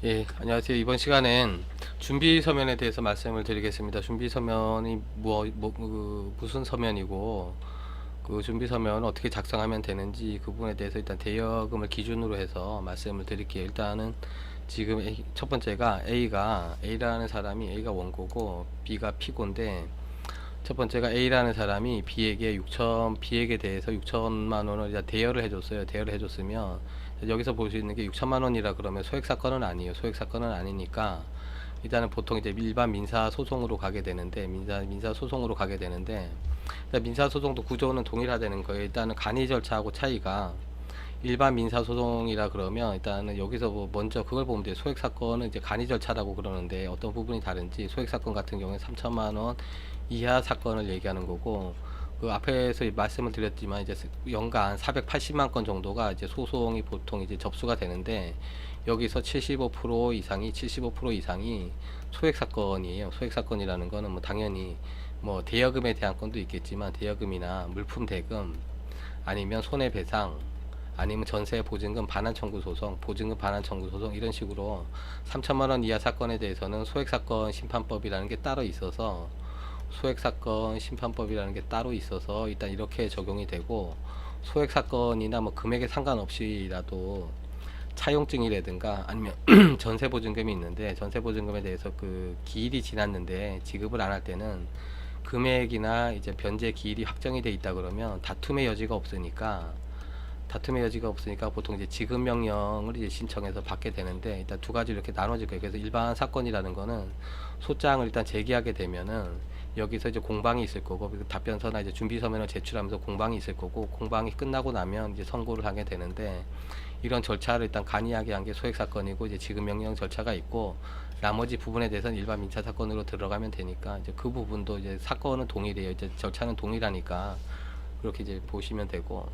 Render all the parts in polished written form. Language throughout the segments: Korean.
예, 안녕하세요. 이번 시간엔 준비 서면에 대해서 말씀을 드리겠습니다. 준비 서면이 무슨 서면이고, 그 준비 서면을 어떻게 작성하면 되는지 그 부분에 대해서 일단 대여금을 기준으로 해서 말씀을 드릴게요. 일단은 지금 첫 번째가 A라는 사람이 A가 원고고 B가 피고인데, 첫 번째가 A라는 사람이 B에게 대해서 6천만 원을 이제 대여를 해줬어요. 대여를 해줬으면 여기서 볼 수 있는 게 6천만 원이라 그러면 소액 사건은 아니에요. 소액 사건은 아니니까 일단은 보통 이제 일반 민사 소송으로 가게 되는데 민사 소송으로 가게 되는데 민사 소송도 구조는 동일하다는 거예요. 일단은 간이 절차하고 차이가 일반 민사 소송이라 그러면 일단은 여기서 뭐 먼저 그걸 보면 돼요. 소액 사건은 이제 간이 절차라고 그러는데 어떤 부분이 다른지, 소액 사건 같은 경우에 3천만 원 이하 사건을 얘기하는 거고, 그 앞에서 말씀을 드렸지만 이제 연간 480만 건 정도가 이제 소송이 보통 이제 접수가 되는데, 여기서 75% 이상이 소액 사건이에요. 소액 사건이라는 거는 뭐 당연히 뭐 대여금에 대한 건도 있겠지만 대여금이나 물품 대금 아니면 손해배상 아니면 전세 보증금 반환 청구 소송, 보증금 반환 청구 소송 이런 식으로 3천만 원 이하 사건에 대해서는 소액 사건 심판법이라는 게 따로 있어서 일단 이렇게 적용이 되고, 소액 사건이나 뭐 금액에 상관없이라도 차용증이라든가 아니면 전세 보증금이 있는데, 전세 보증금에 대해서 그 기일이 지났는데 지급을 안 할 때는 금액이나 이제 변제 기일이 확정이 돼 있다 그러면 다툼의 여지가 없으니까 보통 이제 지급 명령을 이제 신청해서 받게 되는데, 일단 두 가지로 이렇게 나눠질 거예요. 그래서 일반 사건이라는 거는 소장을 일단 제기하게 되면은 여기서 이제 공방이 있을 거고, 답변서나 이제 준비 서면을 제출하면서 공방이 있을 거고, 공방이 끝나고 나면 이제 선고를 하게 되는데, 이런 절차를 일단 간이하게 한 게 소액 사건이고, 이제 지급 명령 절차가 있고, 나머지 부분에 대해서는 일반 민사 사건으로 들어가면 되니까 이제 그 부분도 이제 사건은 동일해요. 이제 절차는 동일하니까 그렇게 이제 보시면 되고,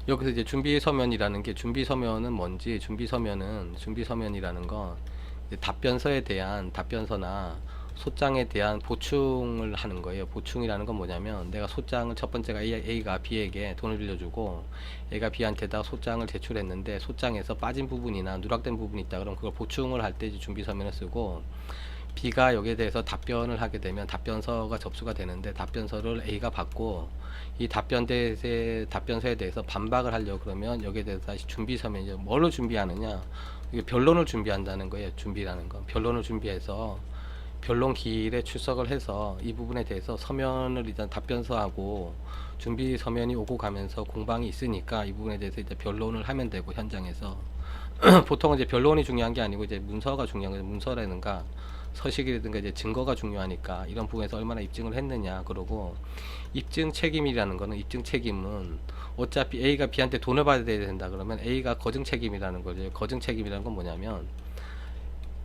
여기서 이제 준비 서면은 뭔지, 준비 서면이라는 건 답변서나 소장에 대한 보충을 하는 거예요. 보충이라는 건 뭐냐면, 내가 소장을 첫 번째가 A가 B에게 돈을 빌려주고 A가 B한테다 소장을 제출했는데 소장에서 빠진 부분이나 누락된 부분이 있다 그러면 그걸 보충을 할 때 이제 준비 서면을 쓰고, B가 여기에 대해서 답변을 하게 되면 답변서가 접수가 되는데, 답변서를 A가 받고 이 답변서에 대해서 반박을 하려고 그러면 여기에 대해서 다시 준비서면, 이제 뭘로 준비하느냐, 이게 변론을 준비한다는 거예요. 준비라는 건 변론을 준비해서 변론 기일에 출석을 해서 이 부분에 대해서 서면을 일단 답변서하고 준비 서면이 오고 가면서 공방이 있으니까 이 부분에 대해서 이제 변론을 하면 되고, 현장에서 보통은 이제 변론이 중요한 게 아니고 이제 문서가 중요한 거예요. 문서라든가 서식이라든가 이제 증거가 중요하니까 이런 부분에서 얼마나 입증을 했느냐. 그러고 입증 책임은 어차피 A가 B한테 돈을 받아야 된다 그러면 A가 거증 책임이라는 거죠. 거증 책임이라는 건 뭐냐면,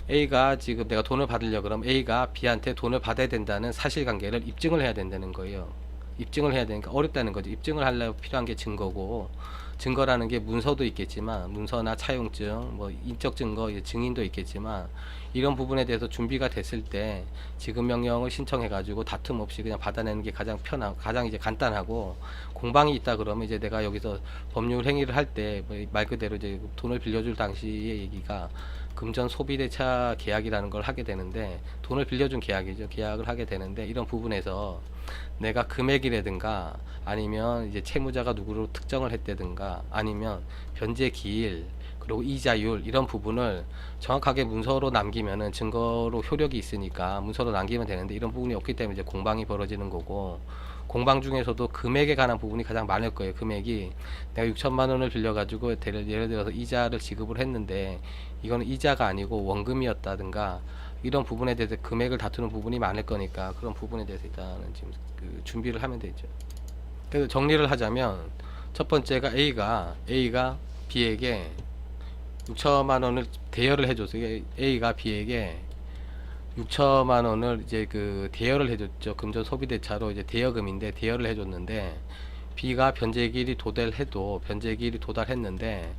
A가 지금 내가 돈을 받으려 그러면 A가 B한테 돈을 받아야 된다는 사실관계를 입증을 해야 된다는 거예요. 입증을 해야 되니까 어렵다는 거죠. 입증을 하려면 필요한 게 증거고, 증거라는 게 문서도 있겠지만, 문서나 차용증, 뭐 인적 증거, 증인도 있겠지만, 이런 부분에 대해서 준비가 됐을 때 지급 명령을 신청해 가지고 다툼 없이 그냥 받아내는 게 가장 이제 간단하고, 공방이 있다 그러면 이제 내가 여기서 법률 행위를 할 때 말 그대로 이제 돈을 빌려줄 당시의 얘기가 금전 소비대차 계약이라는 걸 하게 되는데, 돈을 빌려준 계약이죠. 계약을 하게 되는데, 이런 부분에서 내가 금액이라든가 아니면 이제 채무자가 누구로 특정을 했다든가 아니면 변제 기일 그리고 이자율 이런 부분을 정확하게 문서로 남기면은 증거로 효력이 있으니까 문서로 남기면 되는데, 이런 부분이 없기 때문에 이제 공방이 벌어지는 거고, 공방 중에서도 금액에 관한 부분이 가장 많을 거예요. 금액이 내가 6천만 원을 빌려가지고 예를 들어서 이자를 지급을 했는데 이거는 이자가 아니고 원금이었다든가 이런 부분에 대해서 금액을 다투는 부분이 많을 거니까, 그런 부분에 대해서 일단은 지금 그 준비를 하면 되죠. 그래서 정리를 하자면, 첫 번째가 A가 B에게 6천만 원을 대여를 해줬어요. A가 B에게 6천만 원을 이제 그 대여를 해줬죠. 금전 소비대차로 이제 대여금인데 대여를 해줬는데, B가 변제기일이 도달했는데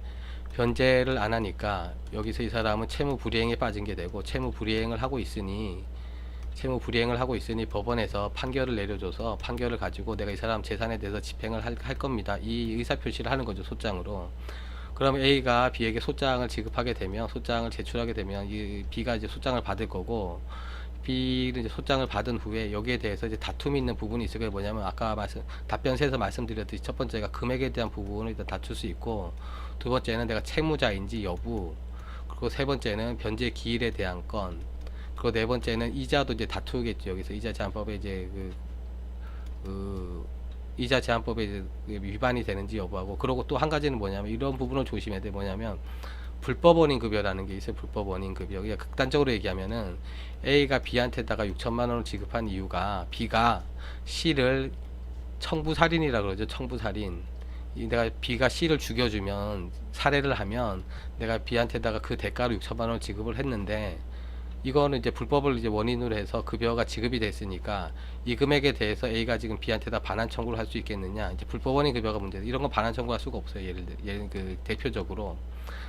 변제를 안 하니까 여기서 이 사람은 채무 불이행에 빠진 게 되고, 채무 불이행을 하고 있으니 법원에서 판결을 내려줘서 판결을 가지고 내가 이 사람 재산에 대해서 집행을 할 겁니다. 이 의사표시를 하는 거죠. 소장으로. 그럼 A가 B에게 소장을 지급하게 되면, 소장을 제출하게 되면 이 B가 이제 소장을 받을 거고, B는 이제 소장을 받은 후에 여기에 대해서 이제 다툼이 있는 부분이 있을 게 뭐냐면, 아까 답변서에서 말씀드렸듯이 첫 번째가 금액에 대한 부분을 일단 다툴 수 있고, 두 번째는 내가 채무자인지 여부, 그리고 세 번째는 변제 기일에 대한 건, 그리고 네 번째는 이자도 이제 다투겠죠. 여기서 이자 제한법에 이제 그 이자 제한법에 이제 위반이 되는지 여부하고, 그리고 또 한 가지는 뭐냐면, 이런 부분을 조심해야 돼. 뭐냐면 불법 원인 급여라는 게 있어요. 불법 원인 급여. 그러니까 극단적으로 얘기하면은 A가 B한테다가 6천만 원을 지급한 이유가 B가 C를 청부 살인이라 그러죠. 청부 살인. 내가 B가 C를 죽여주면, 살해를 하면 내가 B한테다가 그 대가로 6천만 원을 지급을 했는데, 이거는 이제 불법을 이제 원인으로 해서 급여가 지급이 됐으니까 이 금액에 대해서 A가 지금 B한테다 반환 청구를 할 수 있겠느냐. 이제 불법 원인 급여가 문제다. 이런 건 반환 청구할 수가 없어요. 예를 그 대표적으로.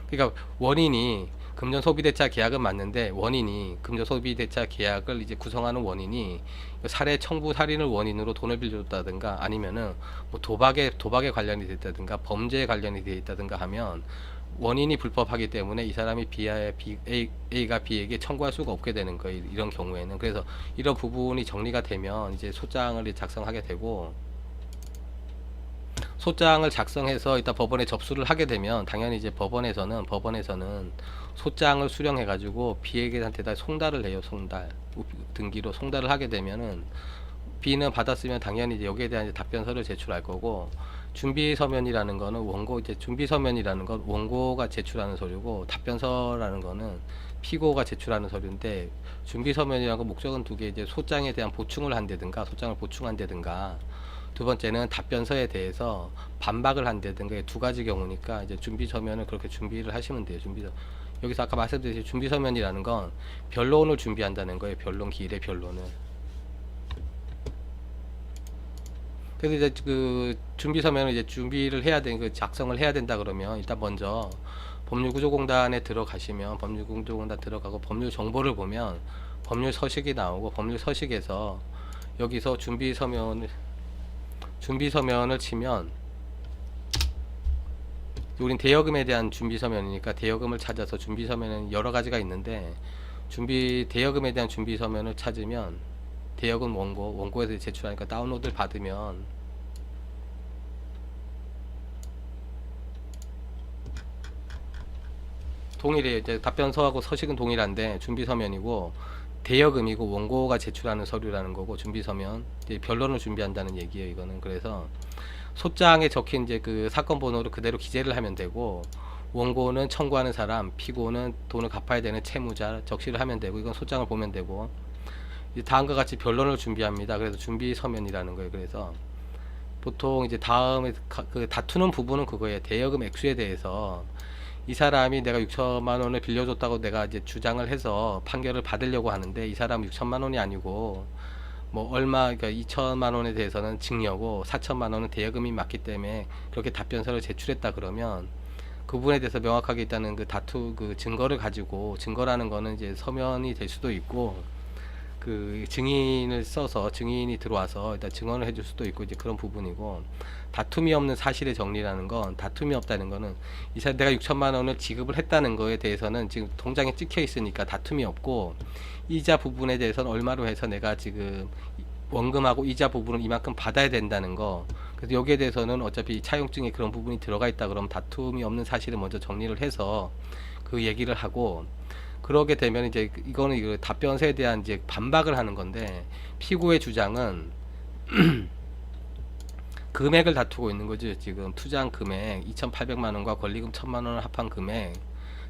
그러니까 원인이 금전 소비대차 계약은 맞는데, 원인이 금전 소비대차 계약을 이제 구성하는 원인이 살해 청부 살인을 원인으로 돈을 빌려줬다든가, 아니면은 뭐 도박에 관련이 됐다든가 범죄에 관련이 되어 있다든가 하면 원인이 불법하기 때문에 이 사람이 A가 B에게 청구할 수가 없게 되는 거예요. 이런 경우에는. 그래서 이런 부분이 정리가 되면 이제 소장을 작성하게 되고, 소장을 작성해서 일단 법원에 접수를 하게 되면, 당연히 이제 법원에서는 소장을 수령해 가지고 B에게한테다 송달을 해요. 등기로 송달을 하게 되면은 B는 받았으면 당연히 이제 여기에 대한 이제 답변서를 제출할 거고, 준비 서면이라는 거는 준비 서면이라는 건 원고가 제출하는 서류고, 답변서라는 거는 피고가 제출하는 서류인데, 준비 서면이라는 건 목적은 두 개, 이제 소장에 대한 보충을 한다든가, 소장을 보충한다든가, 두 번째는 답변서에 대해서 반박을 한다든가, 두 가지 경우니까 이제 준비 서면을 그렇게 준비를 하시면 돼요. 여기서 아까 말씀드린 준비 서면이라는 건 변론을 준비한다는 거예요. 변론 기일의 변론을. 그래서 이제 그 준비 서면을 이제 준비를 해야 되는, 그 작성을 해야 된다 그러면, 일단 먼저 법률구조공단에 들어가시면, 법률구조공단 들어가고 법률 정보를 보면 법률 서식이 나오고, 법률 서식에서 여기서 준비 서면을 치면, 우린 대여금에 대한 준비 서면이니까 대여금을 찾아서, 준비 서면은 여러 가지가 있는데 대여금에 대한 준비 서면을 찾으면, 대여금 원고에서 제출하니까 다운로드를 받으면 동일해요. 이제 답변서하고 서식은 동일한데 준비 서면이고 대여금이고 원고가 제출하는 서류라는 거고, 준비 서면 이제 변론을 준비한다는 얘기예요. 이거는. 그래서 소장에 적힌 이제 그 사건 번호를 그대로 기재를 하면 되고, 원고는 청구하는 사람, 피고는 돈을 갚아야 되는 채무자 적시를 하면 되고, 이건 소장을 보면 되고, 다음과 같이 변론을 준비합니다. 그래서 준비 서면이라는 거예요. 그래서 보통 이제 다음에 그 다투는 부분은 그거예요. 대여금 액수에 대해서 이 사람이 내가 6천만 원을 빌려줬다고 내가 이제 주장을 해서 판결을 받으려고 하는데, 이 사람 6천만 원이 아니고 뭐 얼마, 그러니까 2천만 원에 대해서는 증여고 4천만 원은 대여금이 맞기 때문에 그렇게 답변서를 제출했다 그러면, 그 부분에 대해서 명확하게 있다는 그 증거를 가지고, 증거라는 거는 이제 서면이 될 수도 있고, 그 증인을 써서 증인이 들어와서 일단 증언을 해줄 수도 있고, 이제 그런 부분이고, 다툼이 없는 사실의 정리라는 건, 다툼이 없다는 거는 이 사람 내가 6천만 원을 지급을 했다는 거에 대해서는 지금 통장에 찍혀 있으니까 다툼이 없고, 이자 부분에 대해서는 얼마로 해서 내가 지금 원금하고 이자 부분을 이만큼 받아야 된다는 거. 그래서 여기에 대해서는 어차피 차용증에 그런 부분이 들어가 있다 그러면 다툼이 없는 사실을 먼저 정리를 해서 그 얘기를 하고, 그러게 되면 이제 이거는 이 답변서에 대한 이제 반박을 하는 건데, 피고의 주장은 금액을 다투고 있는 거죠. 지금 투자한 금액 2,800만 원과 권리금 1,000만 원을 합한 금액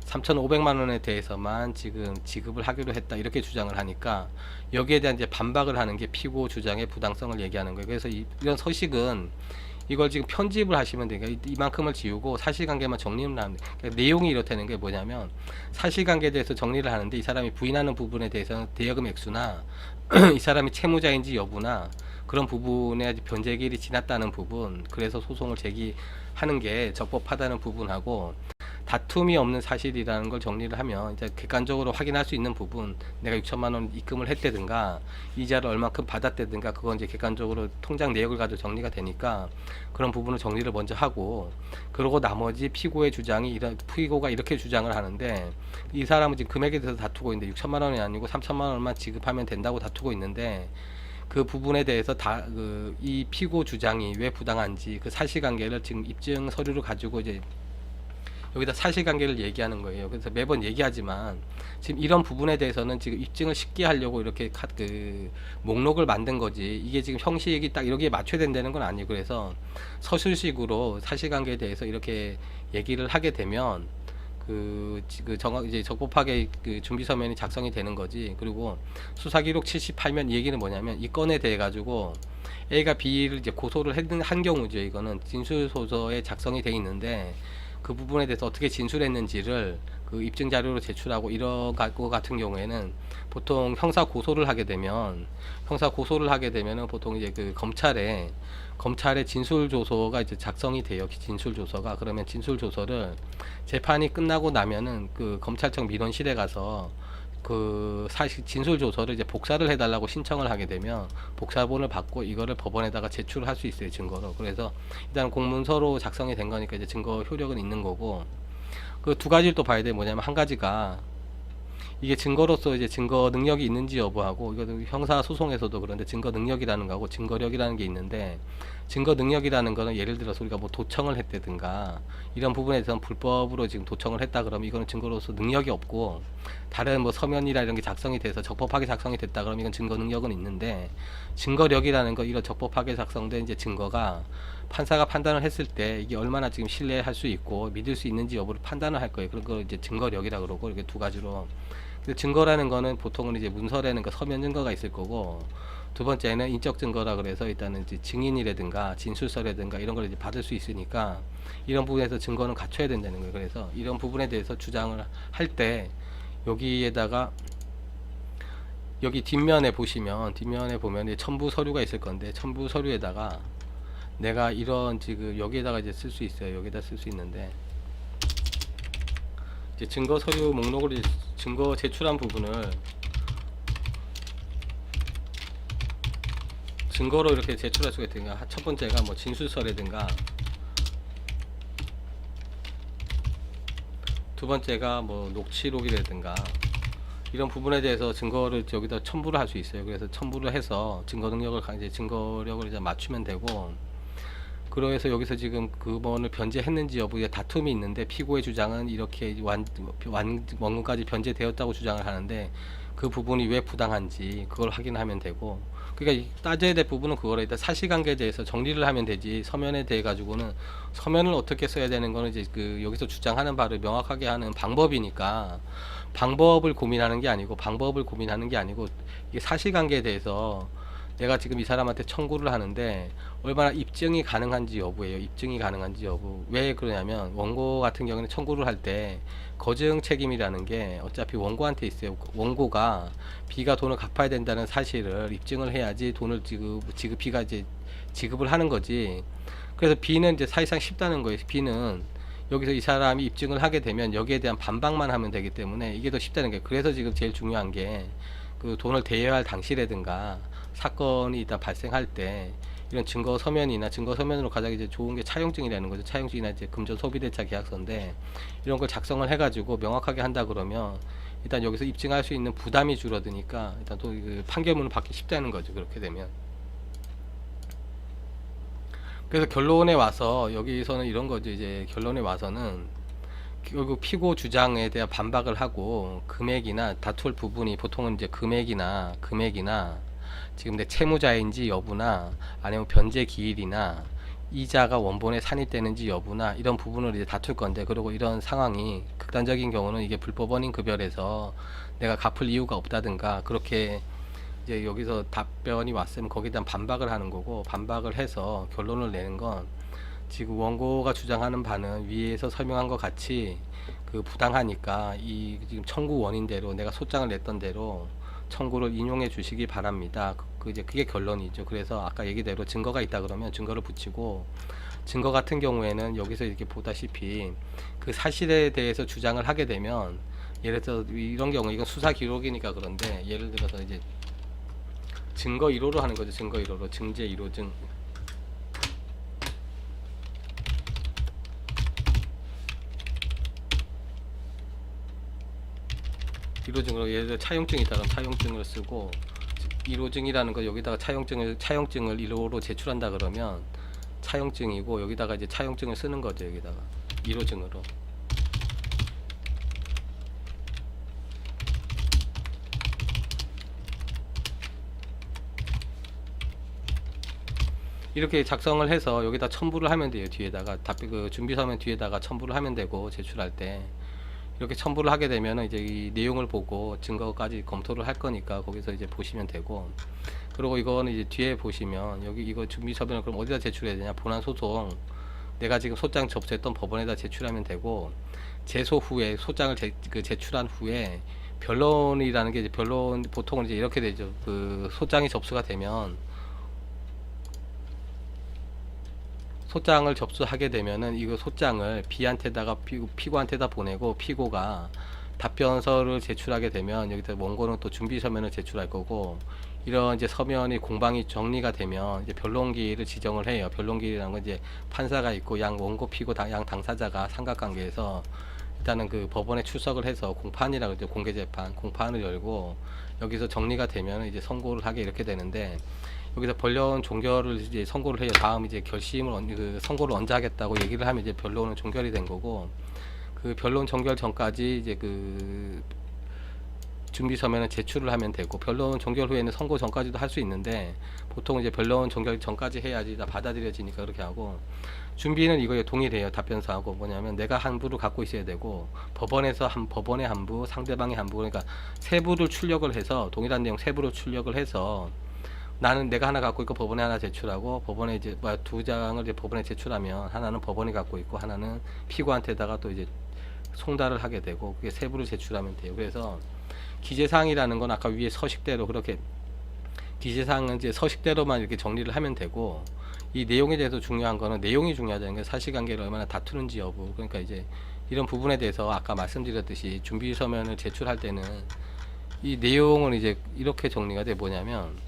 3,500만 원에 대해서만 지금 지급을 하기로 했다, 이렇게 주장을 하니까 여기에 대한 이제 반박을 하는 게 피고 주장의 부당성을 얘기하는 거예요. 그래서 이런 서식은 이걸 지금 편집을 하시면 되니까 이만큼을 지우고 사실관계만 정리를 하는, 그러니까 내용이 이렇다는 게 뭐냐면, 사실관계에 대해서 정리를 하는데 이 사람이 부인하는 부분에 대해서는 대여금 액수나 이 사람이 채무자인지 여부나 그런 부분에 변제기일이 지났다는 부분, 그래서 소송을 제기하는 게 적법하다는 부분하고, 다툼이 없는 사실이라는 걸 정리를 하면 이제 객관적으로 확인할 수 있는 부분, 내가 6천만 원 입금을 했다든가 이자를 얼마큼 받았다든가 그건 이제 객관적으로 통장 내역을 가지고 정리가 되니까 그런 부분을 정리를 먼저 하고, 그러고 나머지 피고의 주장이 피고가 이렇게 주장을 하는데, 이 사람은 지금 금액에 대해서 다투고 있는데 6천만 원이 아니고 3천만 원만 지급하면 된다고 다투고 있는데, 그 부분에 대해서 이 피고 주장이 왜 부당한지 그 사실관계를 지금 입증 서류를 가지고 이제 여기다 사실관계를 얘기하는 거예요. 그래서 매번 얘기하지만 지금 이런 부분에 대해서는 지금 입증을 쉽게 하려고 이렇게 목록을 만든 거지, 이게 지금 형식이 딱 여기에 맞춰야 된다는 건 아니고, 그래서 서술식으로 사실관계에 대해서 이렇게 얘기를 하게 되면 이제 적법하게 준비 서면이 작성이 되는 거지. 그리고 수사기록 78면 이 얘기는 뭐냐면, 이 건에 대해 가지고 A가 B를 이제 고소를 한 경우죠. 이거는 진술소서에 작성이 돼 있는데, 그 부분에 대해서 어떻게 진술했는지를 그 입증 자료로 제출하고, 이런 거 같은 경우에는 보통 형사 고소를 하게 되면은 보통 이제 검찰에 진술조서가 이제 작성이 돼요. 진술조서가. 그러면 진술조서를 재판이 끝나고 나면은 그 검찰청 민원실에 가서 그 사실 진술조서를 이제 복사를 해달라고 신청을 하게 되면 복사본을 받고 이거를 법원에다가 제출을 할 수 있어요, 증거로. 그래서 일단 공문서로 작성이 된 거니까 이제 증거 효력은 있는 거고, 그 두 가지를 또 봐야 돼. 뭐냐면, 한 가지가 이게 증거로서 이제 증거 능력이 있는지 여부하고, 이것도 형사 소송에서도 그런데 증거 능력이라는 거하고 증거력이라는 게 있는데, 증거 능력이라는 거는 예를 들어서 우리가 뭐 도청을 했다든가 이런 부분에 대해서는 불법으로 지금 도청을 했다 그러면 이거는 증거로서 능력이 없고, 다른 뭐 서면이라 이런 게 작성이 돼서 적법하게 작성이 됐다 그러면 이건 증거 능력은 있는데, 증거력이라는 거, 이런 적법하게 작성된 이제 증거가 판사가 판단을 했을 때 이게 얼마나 지금 신뢰할 수 있고 믿을 수 있는지 여부를 판단을 할 거예요. 그런 거 이제 증거력이라 그러고, 이렇게 두 가지로. 증거라는 거는 보통은 이제 문서라는 거, 서면 증거가 있을 거고, 두 번째는 인적 증거라 그래서 일단은 이제 증인이라든가 진술서라든가 이런 걸 이제 받을 수 있으니까 이런 부분에서 증거는 갖춰야 된다는 거예요. 그래서 이런 부분에 대해서 주장을 할 때 여기에다가, 여기 뒷면에 보면 첨부 서류가 있을 건데, 첨부 서류에다가 내가 이런 지금 여기에다가 이제 쓸 수 있어요. 여기다 쓸 수 있는데, 이제 증거 서류 목록을 이제 증거 제출한 부분을 증거로 이렇게 제출할 수가 있으니까, 첫 번째가 뭐 진술서라든가, 두 번째가 뭐 녹취록이라든가 이런 부분에 대해서 증거를 여기다 첨부를 할 수 있어요. 그래서 첨부를 해서 증거력을 이제 맞추면 되고, 그래서 여기서 지금 그번을 변제했는지 여부에 다툼이 있는데, 피고의 주장은 이렇게 원금까지 변제되었다고 주장을 하는데 그 부분이 왜 부당한지 그걸 확인하면 되고, 그러니까 따져야 될 부분은 그거라. 일단 사실관계에 대해서 정리를 하면 되지, 서면에 대해 가지고는 서면을 어떻게 써야 되는 거는 이제 여기서 주장하는 바를 명확하게 하는 방법이니까, 방법을 고민하는 게 아니고 이게 사실관계에 대해서 내가 지금 이 사람한테 청구를 하는데 얼마나 입증이 가능한지 여부예요. 입증이 가능한지 여부. 왜 그러냐면, 원고 같은 경우는 청구를 할 때 거증 책임이라는 게 어차피 원고한테 있어요. 원고가 B가 돈을 갚아야 된다는 사실을 입증을 해야지 돈을 B가 이제 지급을 하는 거지. 그래서 B는 이제 사실상 쉽다는 거예요. B는 여기서 이 사람이 입증을 하게 되면 여기에 대한 반박만 하면 되기 때문에 이게 더 쉽다는 거예요. 그래서 지금 제일 중요한 게 그 돈을 대여할 당시라든가 사건이 일단 발생할 때 이런 증거 서면으로 가장 이제 좋은 게 차용증이라는 거죠. 차용증이나 이제 금전 소비대차 계약서인데, 이런 걸 작성을 해가지고 명확하게 한다 그러면 일단 여기서 입증할 수 있는 부담이 줄어드니까 일단 또 그 판결문을 받기 쉽다는 거죠. 그렇게 되면. 그래서 결론에 와서 여기서는 이런 거죠. 이제 결론에 와서는 결국 피고 주장에 대한 반박을 하고, 금액이나 다툴 부분이 보통은 이제 금액이나 지금 내 채무자인지 여부나 아니면 변제 기일이나 이자가 원본에 산입되는지 여부나 이런 부분을 이제 다툴 건데, 그리고 이런 상황이 극단적인 경우는 이게 불법 원인 급여라서 내가 갚을 이유가 없다든가, 그렇게 이제 여기서 답변이 왔으면 거기에 대한 반박을 하는 거고, 반박을 해서 결론을 내는 건, 지금 원고가 주장하는 바는 위에서 설명한 것 같이 그 부당하니까 이 지금 청구 원인대로 내가 소장을 냈던 대로 청구를 인용해 주시기 바랍니다. 이제 그게 결론이죠. 그래서 아까 얘기대로 증거가 있다 그러면 증거를 붙이고, 증거 같은 경우에는 여기서 이렇게 보다시피 그 사실에 대해서 주장을 하게 되면, 예를 들어 이런 경우, 이건 수사 기록이니까 그런데, 예를 들어서 이제 증거 1호로 하는 거죠. 증거 1호로, 증제 1호 증. 일호증으로, 예를 들어 차용증이 있다 그러면 차용증을 쓰고, 1호증이라는 거 여기다가 차용증을 1호로 제출한다 그러면 차용증이고, 여기다가 이제 차용증을 쓰는 거죠. 여기다가 1호증으로. 이렇게 작성을 해서 여기다 첨부를 하면 돼요. 뒤에다가 그 준비서면 뒤에다가 첨부를 하면 되고, 제출할 때 이렇게 첨부를 하게 되면 이제 이 내용을 보고 증거까지 검토를 할 거니까 거기서 이제 보시면 되고, 그리고 이거는 이제 뒤에 보시면 여기 이거 준비서면을 그럼 어디다 제출해야 되냐, 본안소송, 내가 지금 소장 접수했던 법원에다 제출하면 되고, 제소 후에 소장을 제출한 후에 변론이라는 게, 이제 변론 보통은 이제 이렇게 되죠. 그 소장이 접수가 되면, 소장을 접수하게 되면은 이거 소장을 B한테다가 피고한테다 보내고, 피고가 답변서를 제출하게 되면 여기다 원고는 또 준비 서면을 제출할 거고, 이런 이제 서면이 공방이 정리가 되면 이제 변론기일을 지정을 해요. 변론기일이라는 건 이제 판사가 있고 양 원고 피고 양 당사자가 삼각관계에서 일단은 그 법원에 출석을 해서 공판이라고 하죠. 공개재판 공판을 열고, 여기서 정리가 되면 이제 선고를 하게 이렇게 되는데, 여기서 변론 종결을 이제 선고를 해요. 다음 이제 결심을 그 선고를 언제 하겠다고 얘기를 하면 이제 변론은 종결이 된 거고, 그 변론 종결 전까지 이제 그 준비 서면은 제출을 하면 되고, 변론 종결 후에는 선고 전까지도 할 수 있는데 보통 이제 변론 종결 전까지 해야지 다 받아들여지니까 그렇게 하고, 준비는 이거에 동일해요. 답변서하고 뭐냐면 내가 한 부를 갖고 있어야 되고, 법원에서 법원의 한 부, 상대방의 한 부, 그러니까 세 부를 출력을 해서, 동일한 내용 세 부를 출력을 해서, 나는 내가 하나 갖고 있고 법원에 하나 제출하고, 법원에 이제 두 장을 이제 법원에 제출하면 하나는 법원이 갖고 있고 하나는 피고한테다가 또 이제 송달을 하게 되고, 그게 세 부를 제출하면 돼요. 그래서 기재사항이라는 건 아까 위에 서식대로 그렇게, 기재사항은 이제 서식대로만 이렇게 정리를 하면 되고, 이 내용에 대해서 중요한 거는 내용이 중요하다는 게, 사실관계를 얼마나 다투는지 여부. 그러니까 이제 이런 부분에 대해서 아까 말씀드렸듯이 준비 서면을 제출할 때는 이 내용은 이제 이렇게 정리가 돼. 뭐냐면,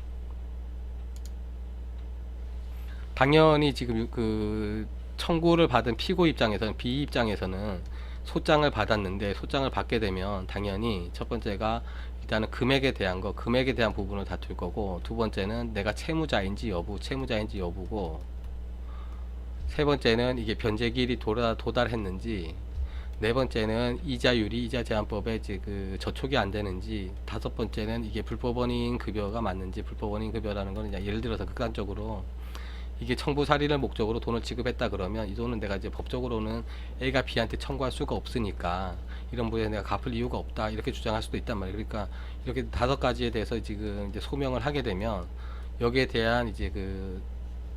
당연히 지금 그 청구를 받은 피고 입장에서는, B 입장에서는 소장을 받았는데, 소장을 받게 되면 당연히 첫 번째가 일단은 금액에 대한 거, 금액에 대한 부분을 다툴 거고, 두 번째는 내가 채무자인지 여부고, 세 번째는 이게 변제기일이 도달했는지, 네 번째는 이자율이 이자제한법에 이제 그 저촉이 안 되는지, 다섯 번째는 이게 불법원인 급여가 맞는지. 불법원인 급여라는 건 이제 예를 들어서 극단적으로 이게 청부 살인을 목적으로 돈을 지급했다 그러면 이 돈은 내가 이제 법적으로는 A가 B한테 청구할 수가 없으니까 이런 부분에 내가 갚을 이유가 없다, 이렇게 주장할 수도 있단 말이에요. 그러니까 이렇게 다섯 가지에 대해서 지금 이제 소명을 하게 되면, 여기에 대한 이제 그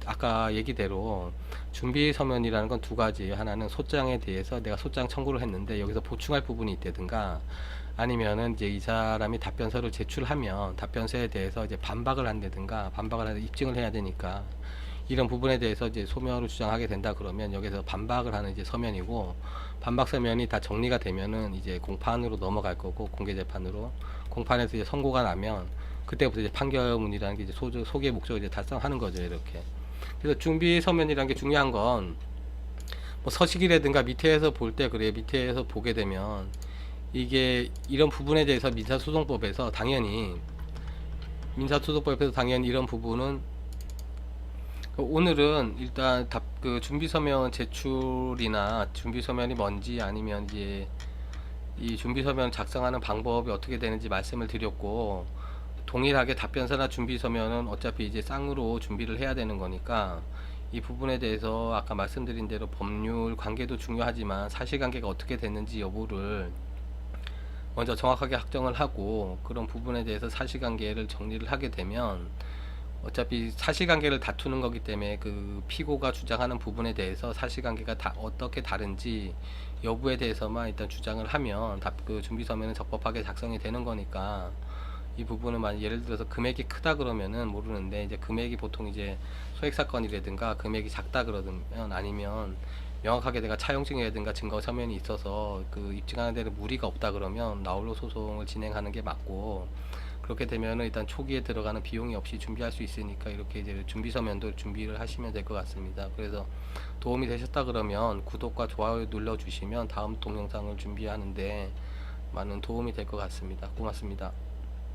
아까 얘기대로 준비 서면이라는 건 두 가지예요. 하나는 소장에 대해서 내가 소장 청구를 했는데 여기서 보충할 부분이 있다든가, 아니면은 이제 이 사람이 답변서를 제출하면 답변서에 대해서 이제 반박을 한다든가, 반박을 하는 입증을 해야 되니까 이런 부분에 대해서 이제 소명으로 주장하게 된다 그러면 여기서 반박을 하는 이제 서면이고, 반박 서면이 다 정리가 되면은 이제 공판으로 넘어갈 거고, 공개 재판으로. 공판에서 이제 선고가 나면 그때부터 이제 판결문이라는 게 이제 소개 목적을 이제 달성하는 거죠. 이렇게. 그래서 준비 서면이라는 게 중요한 건, 뭐 서식이라든가 밑에서 볼 때 그래요. 밑에서 보게 되면 이게 이런 부분에 대해서 민사소송법에서 당연히 이런 부분은, 오늘은 일단 그 준비서면 제출이나 준비서면이 뭔지, 아니면 이제 이 준비서면 작성하는 방법이 어떻게 되는지 말씀을 드렸고, 동일하게 답변서나 준비서면은 어차피 이제 쌍으로 준비를 해야 되는 거니까 이 부분에 대해서 아까 말씀드린 대로 법률 관계도 중요하지만 사실관계가 어떻게 됐는지 여부를 먼저 정확하게 확정을 하고, 그런 부분에 대해서 사실관계를 정리를 하게 되면, 어차피 사실관계를 다투는 거기 때문에 그 피고가 주장하는 부분에 대해서 사실관계가 어떻게 다른지 여부에 대해서만 일단 주장을 하면 그 준비서면은 적법하게 작성이 되는 거니까, 이 부분은 만약 예를 들어서 금액이 크다 그러면은 모르는데, 이제 금액이 보통 이제 소액 사건이라든가 금액이 작다 그러면, 아니면 명확하게 내가 차용증이라든가 증거 서면이 있어서 그 입증하는 데는 무리가 없다 그러면 나홀로 소송을 진행하는 게 맞고, 그렇게 되면은 일단 초기에 들어가는 비용이 없이 준비할 수 있으니까 이렇게 이제 준비 서면도 준비를 하시면 될 것 같습니다. 그래서 도움이 되셨다 그러면 구독과 좋아요 눌러 주시면 다음 동영상을 준비하는데 많은 도움이 될 것 같습니다. 고맙습니다.